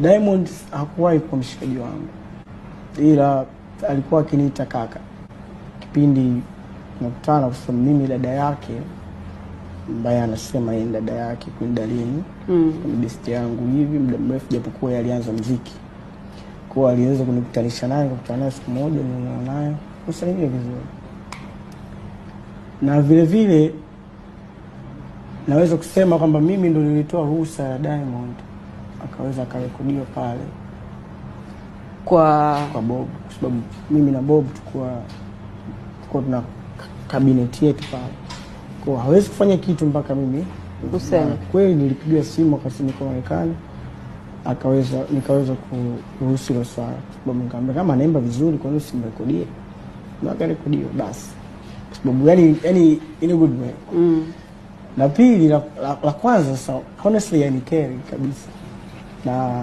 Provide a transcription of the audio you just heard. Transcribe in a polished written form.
Diamond hakuwahi kuwa mshikaji wangu, ila alikuwa akiniita kaka kipindi nakutana, kwa sababu mimi dada yake ambaye anasema yeye dada yake Kwindalini ni best yangu hivi muda mrefu, japokuwa yeye alianza muziki. Kwa aliweza kunikutanisha naye, kukutana naye siku moja, niliona naye kusalimia vizuri. Na vile vile naweza kusema kwamba mimi ndo nilitoa ruhusa ya Diamond akaweza akarekodiwa pale kwa Bob, kwa sababu mimi na Bob tulikuwa tuna kabineti yetu pale. Kwa hawezi kufanya kitu mpaka mimi useme. Kweli nilipigiwa simu wakati niko Marekani, nikaweza kuruhusu hilo swala, sababu nikamwambia kama anaimba vizuri kwa nini simrekodie, na akarekodiwa basi, kwa sababu yani in a good way. Na pili la kwanza, so honestly yani care kabisa na